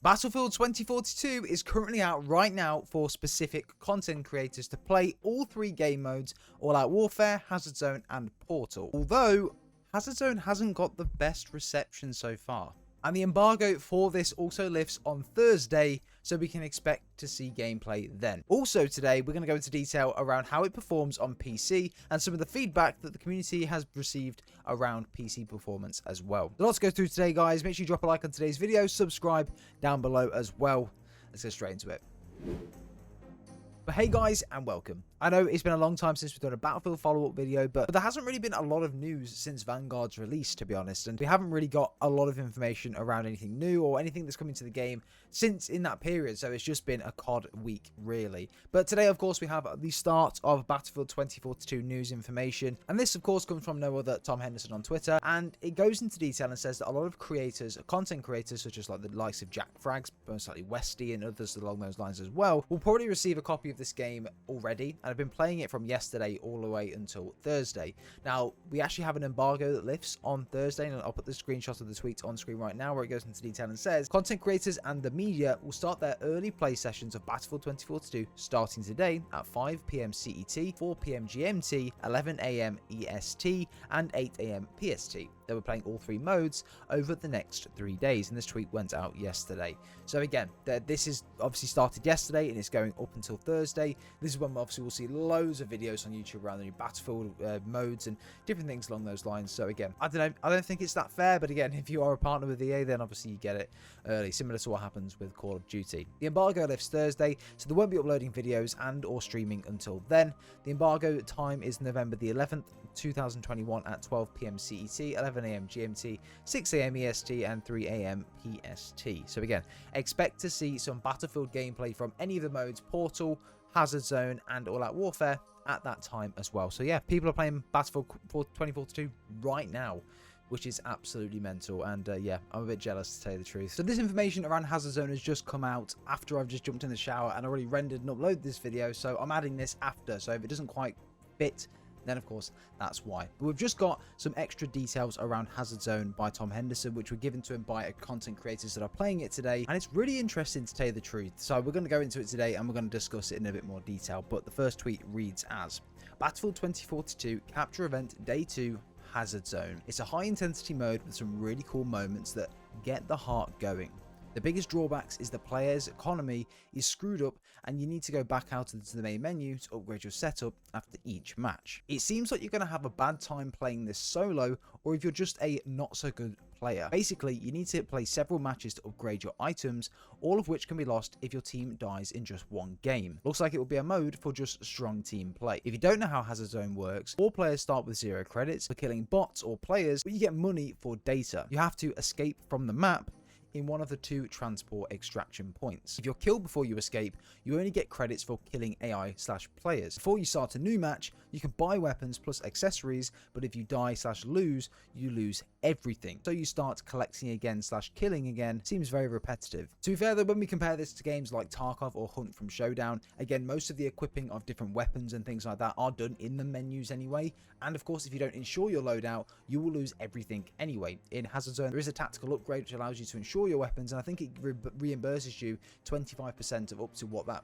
Battlefield 2042 is currently out right now for specific content creators to play all three game modes: All Out Warfare, Hazard Zone, and Portal. Although Hazard Zone hasn't got the best reception so far. And the embargo for this also lifts on Thursday, so we can expect to see gameplay then. Also today, we're going to go into detail around how it performs on PC and some of the feedback that the community has received around PC performance as well. A lot to go through today, guys. Make sure you drop a like on today's video, subscribe down below as well. Let's get straight into it. But hey guys, and welcome. I know it's been a long time since we've done a Battlefield follow-up video, but there hasn't really been a lot of news since Vanguard's release, to be honest, and we haven't really got a lot of information around anything new or anything that's coming to the game since in that period, so it's just been a COD week, really. But today, of course, we have the start of Battlefield 2042 news information, and this, of course, comes from no other Tom Henderson on Twitter, and it goes into detail and says that a lot of creators, content creators, such as like the likes of Jack Frags, most likely Westy, and others along those lines as well, will probably receive a copy of this game already, and I've been playing it from yesterday all the way until Thursday. Now, we actually have an embargo that lifts on Thursday, and I'll put the screenshot of the tweet on screen right now where it goes into detail and says content creators and the media will start their early play sessions of Battlefield 2042 starting today at 5 PM CET, 4 PM GMT, 11 AM EST, and 8 AM PST. They were playing all three modes over the next 3 days, and this tweet went out yesterday. So again, this is obviously started yesterday and it's going up until Thursday. This is when obviously we'll see loads of videos on YouTube around the new Battlefield modes and different things along those lines. So again, I don't know, I don't think it's that fair, but again, if you are a partner with EA, then obviously you get it early, similar to what happens with Call of Duty. The embargo lifts Thursday, so they won't be uploading videos and or streaming until then. The embargo time is November the 11th, 2021 at 12 PM CET, 11 AM GMT, 6 AM EST, and 3 AM PST. So again, expect to see some Battlefield gameplay from any of the modes: Portal, Hazard Zone, and All Out Warfare at that time as well. So yeah, people are playing Battlefield 2042 right now, which is absolutely mental, and yeah, I'm a bit jealous to tell you the truth. So this information around Hazard Zone has just come out after I've just jumped in the shower and already rendered and uploaded this video, so I'm adding this after, so if it doesn't quite fit, then of course that's why. But we've just got some extra details around Hazard Zone by Tom Henderson, which were given to him by content creators that are playing it today, and it's really interesting to tell you the truth. So we're going to go into it today and we're going to discuss it in a bit more detail. But the first tweet reads as: Battlefield 2042 capture event day 2, Hazard Zone. It's a high intensity mode with some really cool moments that get the heart going. The biggest drawbacks is the player's economy is screwed up and you need to go back out into the main menu to upgrade your setup after each match. It seems like you're going to have a bad time playing this solo, or if you're just a not so good player. Basically, you need to play several matches to upgrade your items, all of which can be lost if your team dies in just one game. Looks like it will be a mode for just strong team play. If you don't know how Hazard Zone works, all players start with 0 credits for killing bots or players, but you get money for data. You have to escape from the map in one of the 2 transport extraction points. If you're killed before you escape, you only get credits for killing AI/players. Before you start a new match, you can buy weapons plus accessories, but if you die/lose, you lose everything. So you start collecting again/killing again. Seems very repetitive. To be fair though, when we compare this to games like Tarkov or Hunt from Showdown, again, most of the equipping of different weapons and things like that are done in the menus anyway. And of course, if you don't ensure your loadout, you will lose everything anyway. In Hazard Zone, there is a tactical upgrade which allows you to ensure your weapons, and I think it reimburses you 25% of up to what that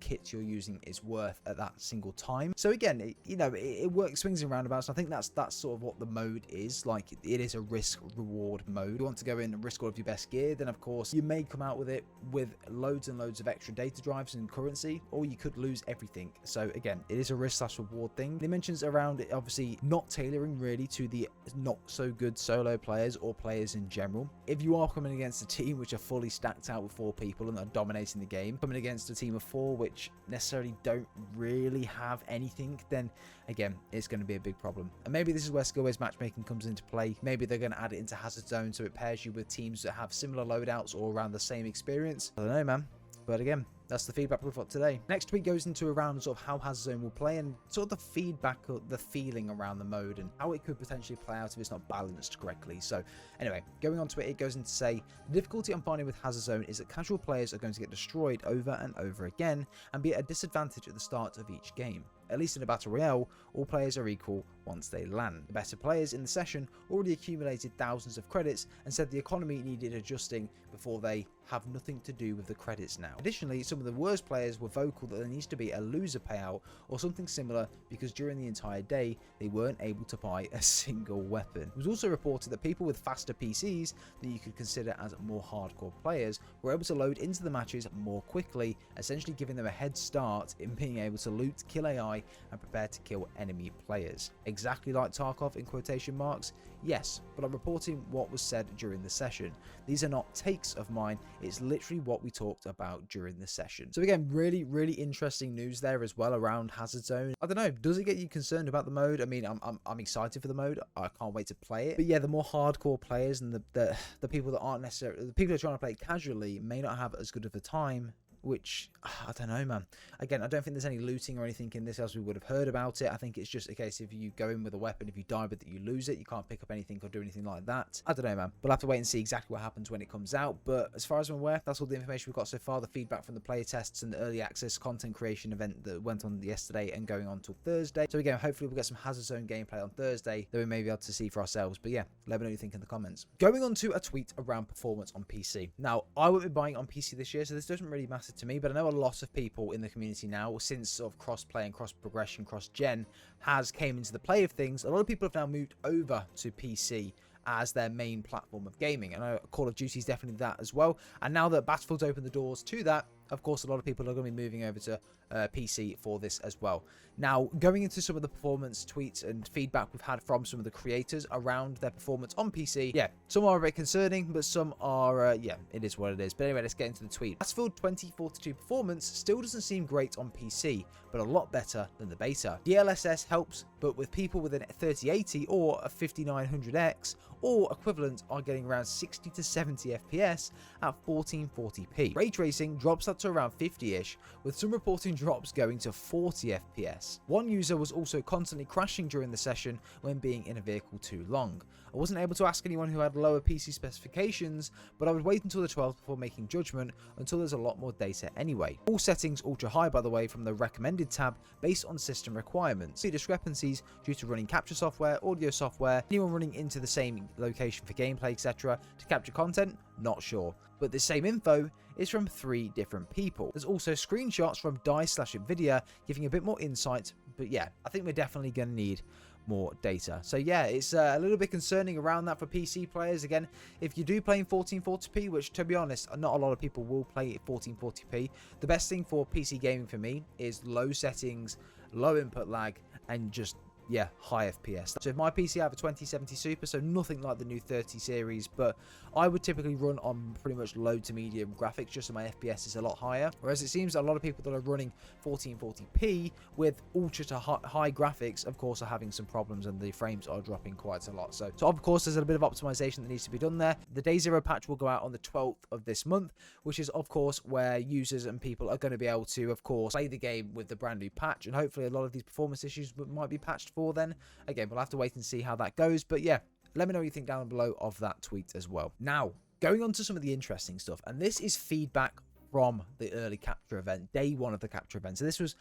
kit you're using is worth at that single time. So again, it works swings and roundabouts. I think that's sort of what the mode is like. It is a risk reward mode. If you want to go in and risk all of your best gear, then of course you may come out with it with loads and loads of extra data drives and currency, or you could lose everything. So again, it is a risk/reward thing. It mentions around it obviously not tailoring really to the not so good solo players or players in general. If you are coming against a team which are fully stacked out with 4 people and are dominating the game, coming against a team of 4 which necessarily don't really have anything, then again, it's going to be a big problem. And maybe this is where skill-based matchmaking comes into play. Maybe they're going to add it into Hazard Zone so it pairs you with teams that have similar loadouts or around the same experience. I don't know, man. But again, that's the feedback we've got today. Next week goes into around sort of how Hazard Zone will play and sort of the feedback or the feeling around the mode and how it could potentially play out if it's not balanced correctly. So anyway, going on to it, it goes into say, the difficulty I'm finding with Hazard Zone is that casual players are going to get destroyed over and over again and be at a disadvantage at the start of each game. at least in a battle royale, all players are equal once they land. The better players in the session already accumulated thousands of credits and said the economy needed adjusting before they have nothing to do with the credits now. Additionally, some of the worst players were vocal that there needs to be a loser payout or something similar because during the entire day they weren't able to buy a single weapon. It was also reported that people with faster PCs that you could consider as more hardcore players were able to load into the matches more quickly, essentially giving them a head start in being able to loot, kill AI and prepare to kill enemy players. Exactly like Tarkov in quotation marks? Yes, but I'm reporting what was said during the session. These are not takes of mine, it's literally what we talked about during the session. So again, really interesting news there as well around Hazard Zone. I don't know, does it get you concerned about the mode? I mean, I'm excited for the mode, I can't wait to play it. But yeah, the more hardcore players and the people that aren't necessarily, the people that are trying to play it casually may not have as good of a time, which I don't know, man. Again, I don't think there's any looting or anything in this else we would have heard about it. I think it's just a case if you go in with a weapon, if you die with it, you lose it. You can't pick up anything or do anything like that. I don't know, man. We'll have to wait and see exactly what happens when it comes out. But as far as I'm aware, that's all the information we've got so far. The feedback from the player tests and the early access content creation event that went on yesterday and going on till Thursday. So again, hopefully we'll get some Hazard Zone gameplay on Thursday that we may be able to see for ourselves. But yeah, let me know what you think in the comments. Going on to a tweet around performance on PC. Now, I won't be buying on PC this year, so this doesn't really matter to me, but I know a lot of people in the community now, since sort of cross-play and cross-progression, cross-gen has came into the play of things, a lot of people have now moved over to PC as their main platform of gaming. I know Call of Duty is definitely that as well, and now that Battlefield's opened the doors to that, of course a lot of people are going to be moving over to PC for this as well. Now, going into some of the performance tweets and feedback we've had from some of the creators around their performance on PC, yeah, some are a bit concerning, but some are, yeah, it is what it is. But anyway, let's get into the tweet. Battlefield 2042 performance still doesn't seem great on PC, but a lot better than the beta. DLSS helps, but with people with an 3080 or a 5900X or equivalent are getting around 60 to 70 FPS at 1440p. Ray tracing drops that to around 50-ish, with some reporting drops going to 40 FPS. One user was also constantly crashing during the session when being in a vehicle too long. I wasn't able to ask anyone who had lower PC specifications, but I would wait until the 12th before making judgment until there's a lot more data anyway. All settings ultra high, by the way, from the recommended tab based on system requirements. See discrepancies due to running capture software, audio software, anyone running into the same location for gameplay, etc. to capture content, not sure. But the same info is from 3 different people. There's also screenshots from Dice/Nvidia giving a bit more insight, but yeah, I think we're definitely going to need more data. So yeah, it's a little bit concerning around that for PC players. Again, if you do play in 1440p, which to be honest, not a lot of people will play at 1440p, the best thing for PC gaming for me is low settings, low input lag, and just, yeah, high FPS. So if my PC, I have a 2070 Super, so nothing like the new 30 series, but I would typically run on pretty much low to medium graphics just so my FPS is a lot higher. Whereas it seems a lot of people that are running 1440p with ultra to high graphics, of course, are having some problems and the frames are dropping quite a lot. So of course, there's a bit of optimization that needs to be done there. The Day Zero patch will go out on the 12th of this month, which is of course where users and people are going to be able to, of course, play the game with the brand new patch, and hopefully a lot of these performance issues might be patched for then. Again, we'll have to wait and see how that goes, but yeah, let me know what you think down below of that tweet as well. Now, going on to some of the interesting stuff, and this is feedback from the early capture event, day 1 of the capture event. So this was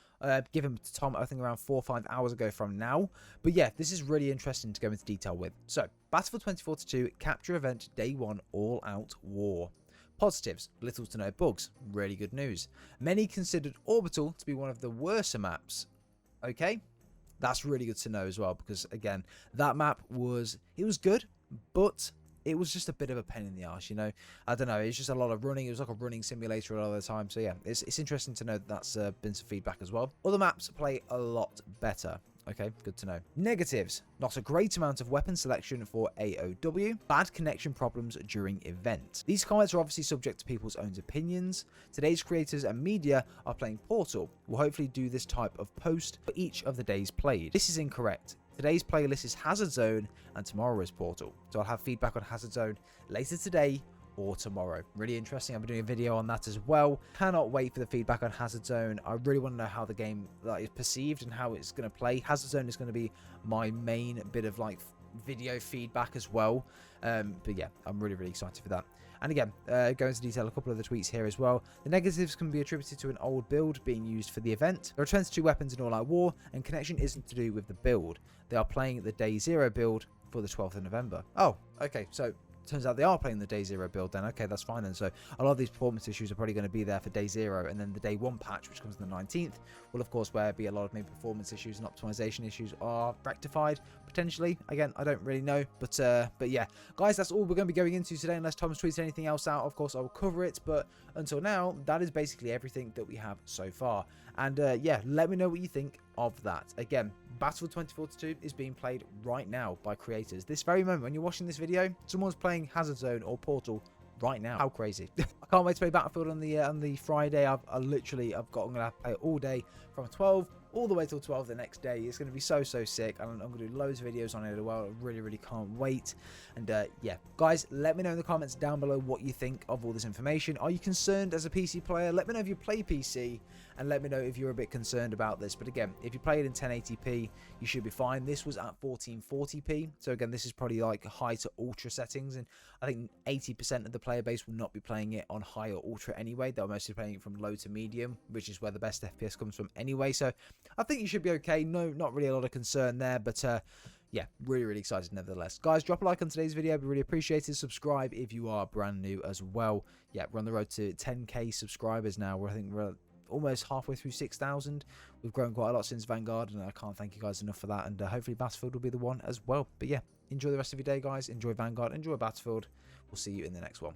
given to Tom, I think, around 4 or 5 hours ago from now. But yeah, this is really interesting to go into detail with. So, Battlefield 2042 capture event, day 1, all out war. Positives, little to no bugs, really good news. Many considered Orbital to be one of the worst maps. Okay, that's really good to know as well, because again, that map was good, but it was just a bit of a pain in the arse, you know. I don't know, it's just a lot of running. It was like a running simulator a lot of the time. So yeah, it's interesting to know that that's been some feedback as well. Other maps play a lot better. Okay, good to know. Negatives, not a great amount of weapon selection for AOW, bad connection problems during event. These comments are obviously subject to people's own opinions. Today's creators and media are playing Portal. We'll hopefully do this type of post for each of the days played. This is incorrect. Today's playlist is Hazard Zone and tomorrow is Portal. So I'll have feedback on Hazard Zone later today or tomorrow. Really interesting. I'll be doing a video on that as well. Cannot wait for the feedback on Hazard Zone. I really want to know how the game is perceived and how it's going to play. Hazard Zone is going to be my main bit of like video feedback as well. But yeah, I'm really excited for that. And again, go into detail a couple of the tweets here as well. The negatives can be attributed to an old build being used for the event. There are 22 weapons in All Out War, and connection isn't to do with the build. They are playing the Day Zero build for the 12th of November. Oh, okay, so turns out they are playing the Day Zero build then. Okay, that's fine then. So a lot of these performance issues are probably going to be there for Day Zero, and then the Day 1 patch, which comes on the 19th, will of course where be a lot of maybe performance issues and optimization issues are rectified, potentially. Again, I don't really know, but yeah, guys, that's all we're going to be going into today, unless Thomas tweets anything else out. Of course, I will cover it, but until now, that is basically everything that we have so far. And yeah, let me know what you think of that. Again, Battlefield 2042 is being played right now by creators. This very moment, when you're watching this video, someone's playing Hazard Zone or Portal right now. How crazy. I can't wait to play Battlefield on the Friday. I'm going to play it all day from 12 all the way till 12 the next day. It's going to be so sick, and I'm going to do loads of videos on it as well. I really can't wait. And yeah, guys, let me know in the comments down below what you think of all this information. Are you concerned as a PC player? Let me know if you play PC, and let me know if you're a bit concerned about this. But again, if you play it in 1080p, you should be fine. This was at 1440p, so again, this is probably like high to ultra settings, and I think 80% of the player base will not be playing it on high or ultra anyway. They're mostly playing it from low to medium, which is where the best FPS comes from anyway. So I think you should be okay. No, not really a lot of concern there, but yeah, really excited nevertheless. Guys, drop a like on today's video. I'd be really appreciated. Subscribe if you are brand new as well. Yeah, we're on the road to 10k subscribers now. I think we're almost halfway through 6,000. We've grown quite a lot since Vanguard, and I can't thank you guys enough for that. And hopefully Battlefield will be the one as well. But yeah, enjoy the rest of your day, guys. Enjoy Vanguard. Enjoy Battlefield. We'll see you in the next one.